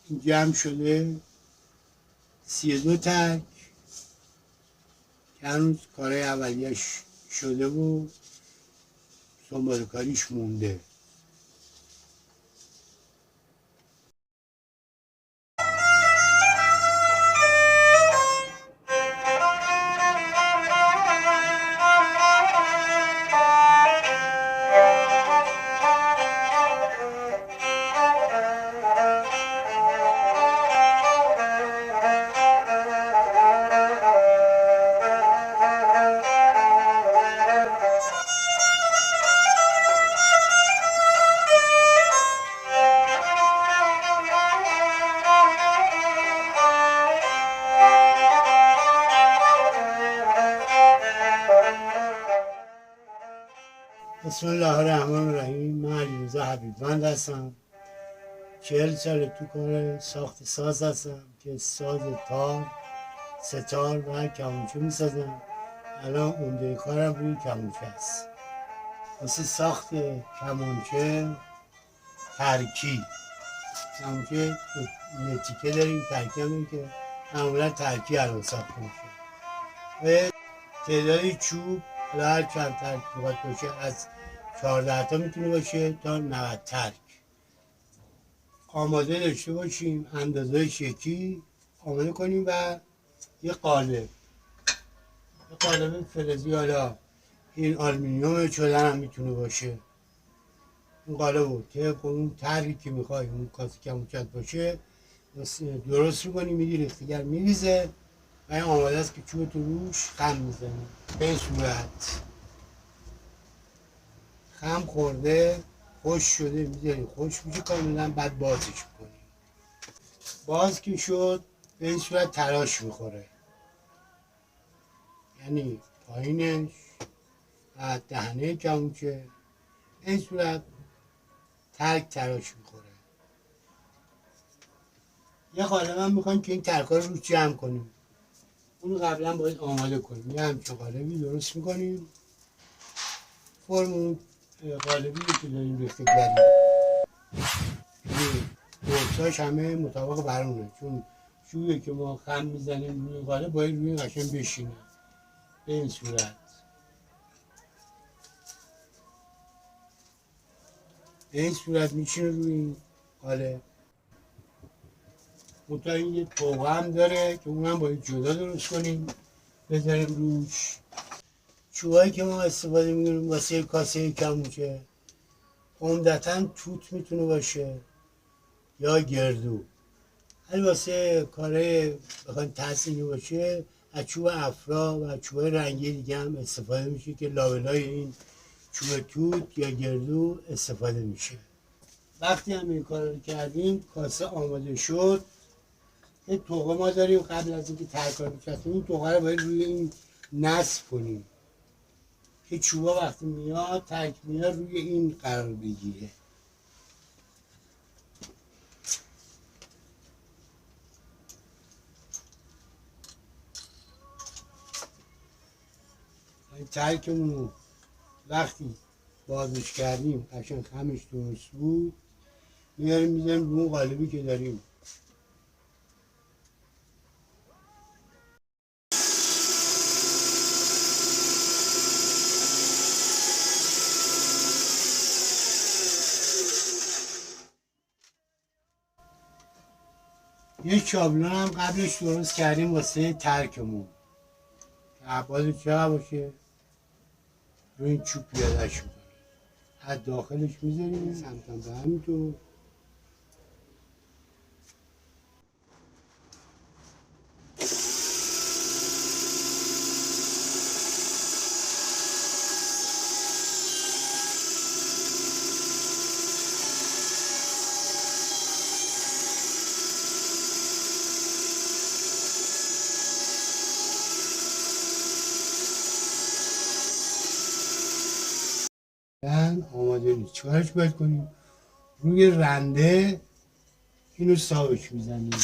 این جمع شده 32 تک که هنوز کارهای اولیش شده و دنبال کاریش مونده. بسم الله الرحمن الرحیم. من علیرضا حبیبوند هستم. 40 سال تو کار ساخت ساز هستم که ساز تار، ستار و کمانچه میسازم. الان عمده کارم روی کمانچه است. واسه ساخت کمانچه ترکی، کمانچه تیکه داریم، ترکی هم که معمولا ترکی الان ساخته میشه و تعدادی چوب هر چند ترک باید باشه، از 14 تا میتونه باشه تا 90 ترک آماده داشته باشیم. اندازه‌اش یکی آماده کنیم و یه قالب فلزی، حالا این آلومینیوم چدن هم میتونه باشه. این قالب رو طبق اون طرحی که میخوایم اون کاسه کمونچت باشه درست میکنیم، میگیریم دیگر میریزه و این آماده است که چوب تو روش خم میزنیم. به این صورت خم خورده، خوش شده، میذاریم خوش میشه کاملا، بعد بازش کنیم. باز که شد به این صورت تراش میخوره، یعنی پایینش و دهنه کمونچه این صورت تراش میخوره. یه قالب هم میخوایم که این ترکا رو جمع کنیم، اون قبلا باید آماده کنیم. یه همچه قالبی درست میکنیم، فرم اون قالبی که داریم ریخته گریم، درستاش همه مطابق برمونه، چون چوبی که ما خم میزنیم روی قالب باید روی قشنگ بشینه. به این صورت میشینه روی این قالب. منتها این یه طوقه هم داره که اونم باید جدا درست کنیم بذاریم روش. چوبایی که ما استفاده میکنیم واسه کاسه کمونچه عمدتاً توت میتونه باشه یا گردو. ولی واسه کاره بخوایم تحصیلی باشه از چوب افرا و چوب رنگی دیگه هم استفاده میشه که لابلای این چوب توت یا گردو استفاده میشه. وقتی هم این کار رو کردیم، کاسه آماده شد، یه توقه ما داریم قبل از اینکه ترکار بچسبونیم، این توقه رو باید روی این نصب کنیم که چوبا وقتی میاد ترک میاد روی این قرار بگیره. این ترکمون وقتی بازش کردیم قشنگ خمش درست بود، میاریم میذاریم رو اون قالبی که داریم. یه شابلون هم قبلش درست کردیم واسه ترکمون که عباد چه باشه، روی این چوب پیادهش میکنیم، از داخلش میذاریم سمتم به همینطور. آماده نیست، چیکارش باید کنیم؟ روی رنده اینو ساوش میزنیم،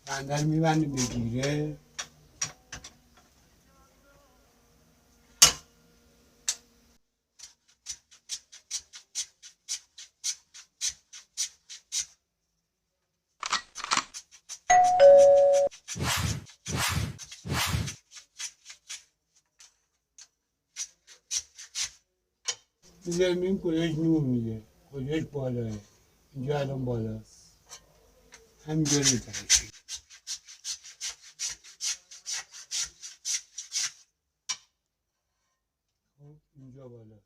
رنده رو میبندیم بگیره. میذاریم این کجاش نور میده، کجاش بالاه. اینجا الان بالاست، همینجا میترشیم. خب اینجا بالاست.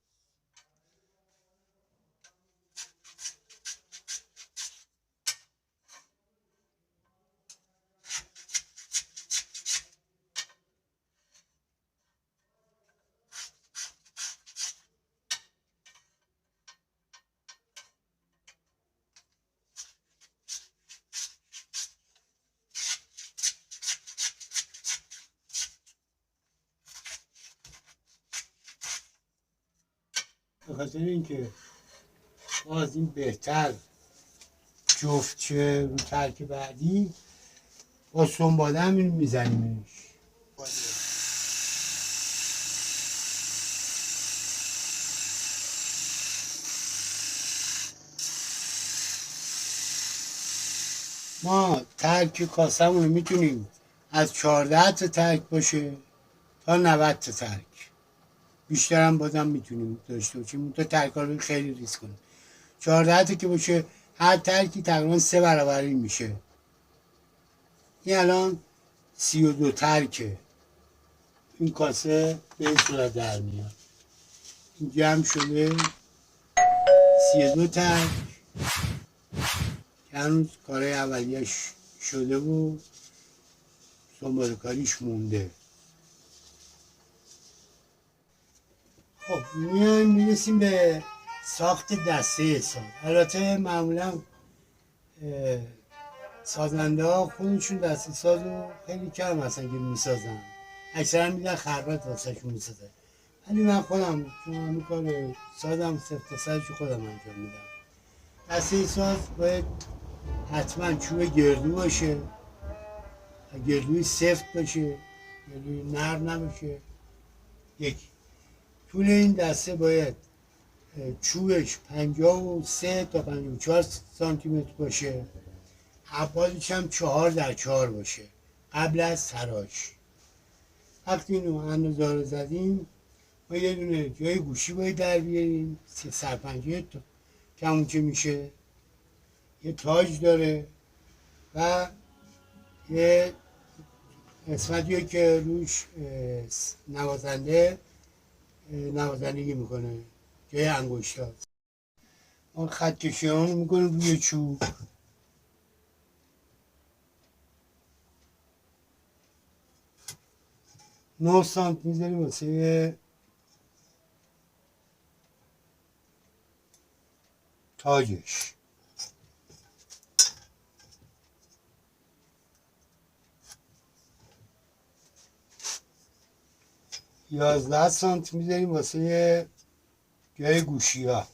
به خاطر اینکه باز این بهتر جفت شه رو ترک بعدی، با سنباده هم این میزنیمش. ما ترک کاسمون رو میتونیم از 14 تا ترک باشه تا 90 تا ترک، بیشتر هم بازم میتونیم داشته باشیم تا ترک رو خیلی ریز کنیم. 14 تا که باشه هر ترکی تقریبا 3 برابر این میشه. این الان 32 ترکه، این کاسه به این صورت در میاد. این جمع شده 32 ترک که هنوز کارهای اولیش شده و سنباده کاریش مونده. خب میایم میرسیم به ساخت دسته ساز. البته معمولا سازنده ها خودشون دسته ساز رو خیلی کم هستن که میسازن، اکثرا میدن خربت واسه شون میسازن، ولی من خودم چون همین کار سازم سفت سازش خودم انجام میدم. دسته ساز باید حتما چوب گردو باشه، گردوی سفت باشه، گردوی نرم نباشه. یکی طول این دسته باید چوبش 53 تا 54 سانتی متر باشه، عبادش هم 4x4 باشه قبل از تراش. وقتی اینو اندازه رو زدیم، ما یه دونه جای گوشی باید در بیاریم، سرپنجه که همون که میشه، یه تاج داره و یه قسمتیه که روش نوازندگی میکنه، جای انگشتا. ما خط کشی رو میکنیم روی چوب، 9 سانت میذاریم واسه تاجش، 11 سانت میذاریم واسه جای گوشی ها،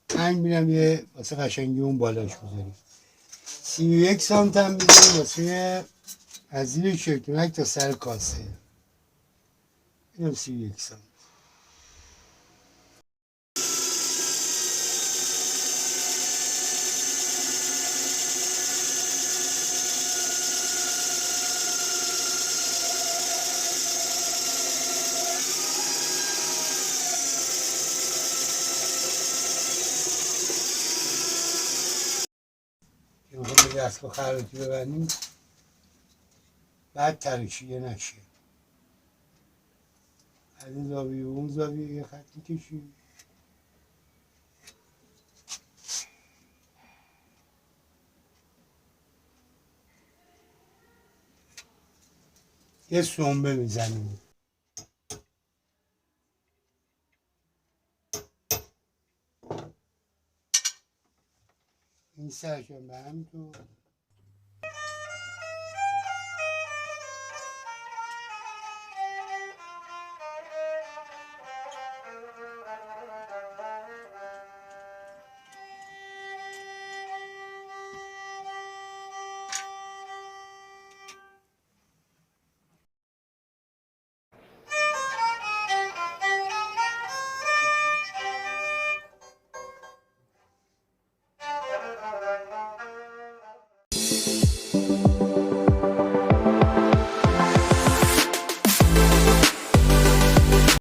پنج میرم یه واسه قشنگی اون بالاش میذاریم. 31 سانت هم میذاریم واسه از زیر شیطونک تا سر کاسه، اینم 31 سانت. که میخوام به دستگاه خراطی ببندیم بعد ترکشیه نشه، از این زاویه و اون زاویه یه خطی کشیم. یه سنبه میزنیم، این سرشون به همینطور